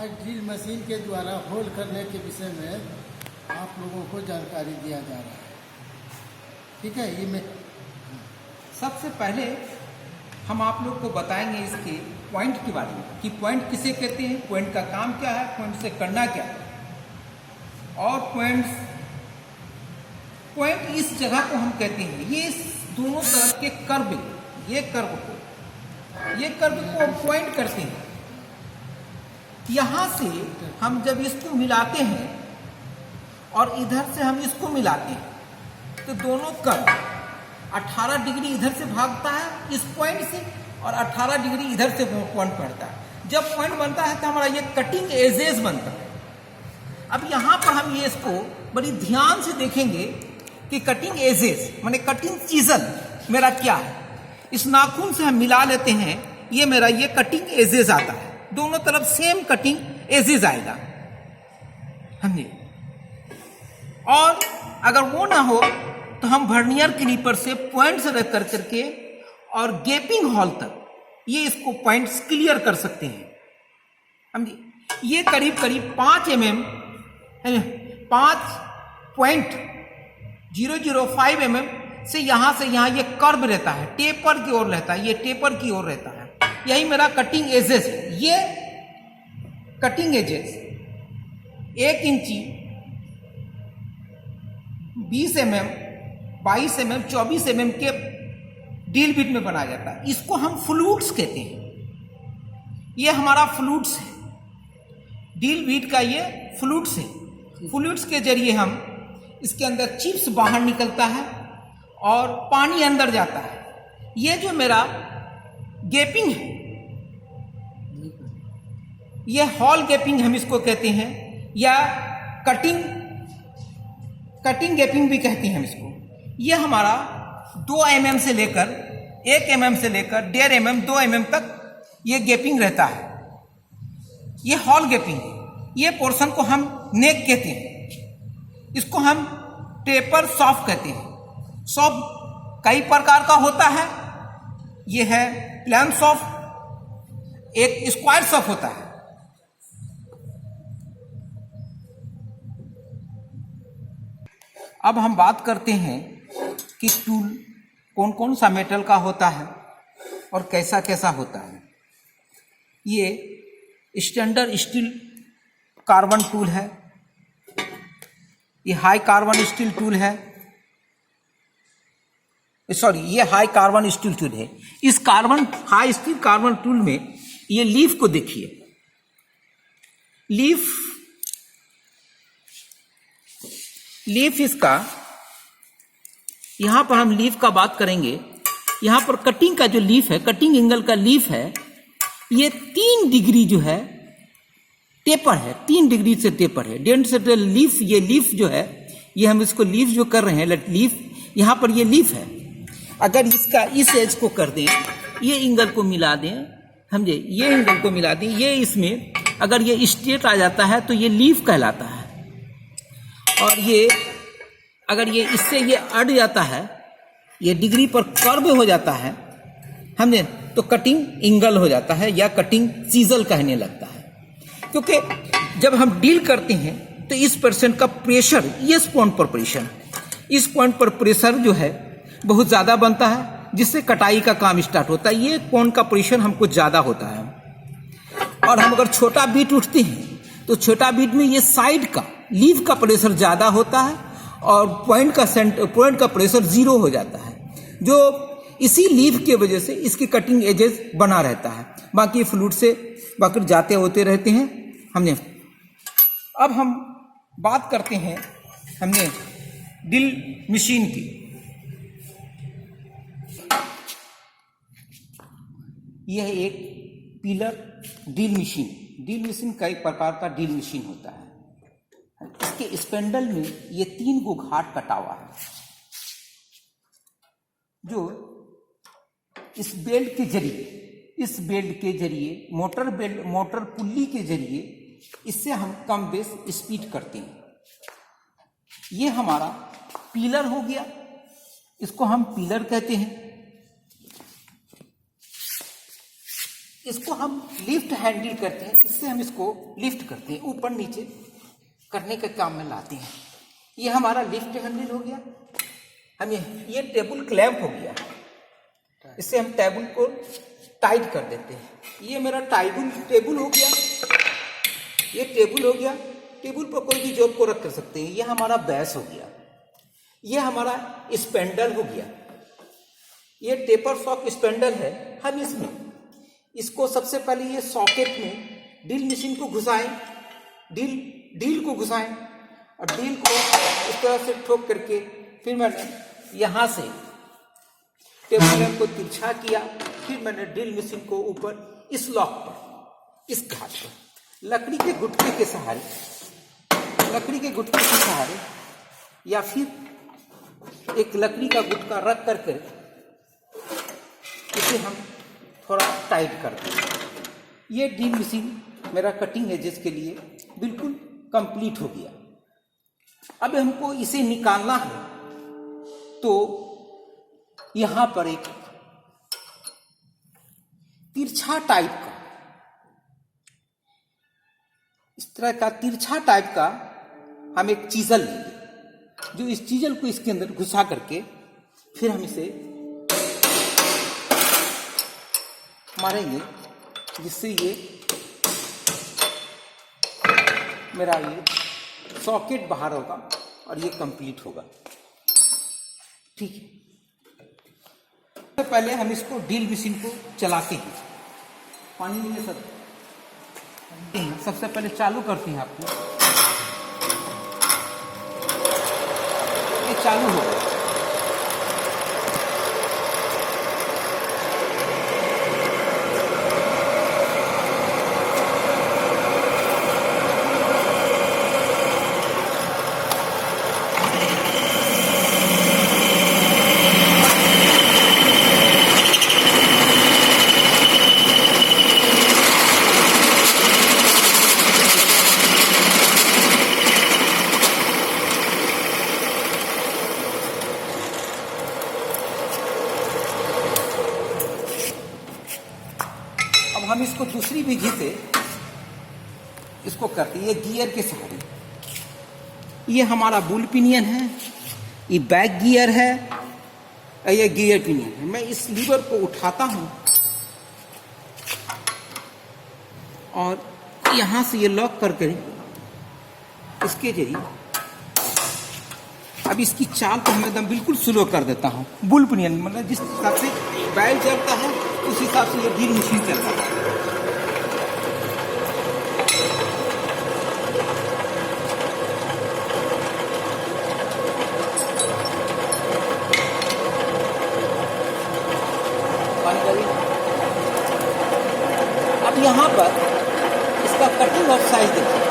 आज drill machine के द्वारा होल करने के विषय में आप लोगों को जानकारी दिया जा रहा है। ठीक है, ये मैं सबसे पहले हम आप लोग को बताएंगे इसके पॉइंट के बारे में कि पॉइंट किसे कहते हैं, पॉइंट का काम क्या है, पॉइंट से करना क्या है। और पॉइंट इस जगह को हम कहते हैं, ये इस दोनों तरफ के कर्व, ये कर्व को पॉइंट करते हैं। यहां से हम जब इसको मिलाते हैं और इधर से हम इसको मिलाते हैं तो दोनों कर्व 18 डिग्री इधर से भागता है इस पॉइंट से और 18 डिग्री इधर से पॉइंट पड़ता है। जब पॉइंट बनता है तो हमारा ये कटिंग एजेस बनता है। अब यहां पर हम ये इसको बड़ी ध्यान से देखेंगे कि कटिंग एजेस माने कटिंग चीजल मेरा क्या है। इस नाखून से हम मिला लेते हैं, ये मेरा ये कटिंग एजेस आता है, दोनों तरफ सेम कटिंग एजेस आएगा समझे। और अगर वो ना हो तो हम वर्नियर क्लिपर से पॉइंट से रख करके और गैपिंग हॉल तक ये इसको पॉइंट्स क्लियर कर सकते हैं समझे। ये करीब 5 mm 5.005 mm से यहां ये कर्व रहता है, टेपर की ओर रहता है, ये टेपर की ओर रहता है। यही मेरा कटिंग एजेस है। ये कटिंग एजेस 1 इंची 20 mm 22 mm 24 mm के ड्रिल बिट में बनाया जाता है। इसको हम फ्लूट्स कहते हैं। ये हमारा फ्लूट्स है, ड्रिल बिट का ये फ्लूट्स है। फ्लूट्स के जरिए हम इसके अंदर चिप्स बाहर निकलता है और पानी अंदर जाता है। ये जो मेरा गैपिंग है, ये हॉल गैपिंग हम इसको कहते हैं या कटिंग गैपिंग भी कहते हैं हम इसको। ये हमारा 2 mm से लेकर 1 mm से लेकर 1.5 mm 2 mm तक ये गैपिंग रहता है। ये हॉल गैपिंग है। ये पोर्शन को हम नेक कहते हैं। इसको हम टेपर सॉफ्ट कहते हैं। सॉफ्ट कई प्रकार का होता है। ये है प्लान सॉफ्ट, एक स्क्वायर सॉफ्ट होता है। अब हम बात करते हैं कि टूल कौन कौन सा मेटल का होता है और कैसा कैसा होता है। ये स्टैंडर्ड स्टील कार्बन टूल है, ये हाई कार्बन स्टील टूल है, ये हाई कार्बन स्टील टूल है। इस हाई स्टील कार्बन टूल में ये लीफ को देखिए, लीफ इसका, यहां पर हम लीफ का बात करेंगे। यहां पर कटिंग का जो लीफ है, कटिंग एंगल का लीफ है, ये 3 डिग्री जो है टेपर है, 3 डिग्री से टेपर है। डेंट से लीफ, ये लीफ जो है, ये हम इसको लीफ जो कर रहे हैं, लीफ यहां पर ये लीफ है। अगर इसका इस एज को कर दें, ये एंगल को मिला दें समझे, ये एंगल को मिला दें, ये इसमें अगर ये स्ट्रेट आ जाता है तो ये लीफ कहलाता है। और ये अगर ये इससे ये अड़ जाता है, ये डिग्री पर कर्व हो जाता है समझे, तो कटिंग एंगल हो जाता है या कटिंग चीजल कहने लगता है। क्योंकि जब हम डील करते हैं तो इस परसेंट का प्रेशर, इस पॉइंट पर प्रेशर, इस पॉइंट पर प्रेशर जो है बहुत ज्यादा बनता है, जिससे कटाई का काम स्टार्ट होता है। ये पॉइंट का प्रेशर हमको ज्यादा होता है। और हम अगर छोटा बीट उठते हैं तो छोटा बीट में ये साइड का लीफ का प्रेशर ज्यादा होता है और पॉइंट का प्रेशर 0 हो जाता है, जो इसी लीफ के वजह से इसकी कटिंग एजेस बना रहता है। बाकी फ्लूट से बाकी जाते होते रहते हैं हमने। अब हम बात करते हैं हमने ड्रिल मशीन की। यह एक पिलर ड्रिल मशीन कई प्रकार का ड्रिल मशीन होता है। इसके स्पेंडल में ये 3 गो घाट कटा हुआ है, जो इस बेल्ट के जरिए मोटर पुल्ली के जरिए इससे हम कम बेस स्पीड करते हैं। ये हमारा पिलर हो गया, इसको हम पिलर कहते हैं। इसको हम लिफ्ट हैंडल करते हैं, इससे हम इसको लिफ्ट करते हैं, ऊपर नीचे करने के काम में लाते हैं। ये हमारा लिफ्ट हैंडल हो गया। हम ये टेबल क्लैंप हो गया, इससे हम टेबल को टाइट कर देते हैं। ये मेरा टेबल हो गया, ये टेबल हो गया। टेबल पर कोई भी जॉब को रख कर सकते हैं। ये हमारा बेस हो गया, ये हमारा स्पेंडल हो गया। ये टेपर सॉक स्पेंडल है। हम इसको सबसे पहले ये सॉकेट में ड्रिल मशीन को घुसाएं, ड्रिल को घुसाएं और ड्रिल को इस तरह से ठोक करके फिर मैंने यहाँ से टेबल लैंप को तिरछा किया। फिर मैंने ड्रिल मशीन को ऊपर इस लॉक पर, इस घाट पर लकड़ी के गुटके के सहारे या फिर एक लकड़ी का गुटका रख करके इसे हम थोड़ा टाइट करते हैं। ये ड्रिल मशीन मेरा कटिंग एजेस के लिए बिल्कुल कंप्लीट हो गया। अब हमको इसे निकालना है, तो यहां पर एक तिरछा टाइप का, इस तरह का तिरछा टाइप का हम एक चीजल लेंगे, जो इस चीजल को इसके अंदर घुसा करके फिर हम इसे मारेंगे, जिससे ये मेरा ये सॉकेट बाहर होगा और ये कंप्लीट होगा। ठीक है, तो पहले हम इसको ड्रिल मशीन को चलाते हैं। पानी में सबसे पहले चालू करते हैं। आपको ये चालू होगा। हम इसको दूसरी विधि से इसको करते हैं, ये गियर के सहारे। ये हमारा बुल पिनियन है, ये बैक गियर है, ये गियर पिनियन है। मैं इस लीवर को उठाता हूं और यहां से ये लॉक करके इसके जरिए अब इसकी चाल को मैं एकदम बिल्कुल स्लो कर देता हूं। बुल पिनियन मतलब जिस हिसाब से बैल चलता है उस हिसाब से ये ड्रिल मशीन चलता है। अब यहाँ पर इसका कटिंग ऑफ साइज देखिए।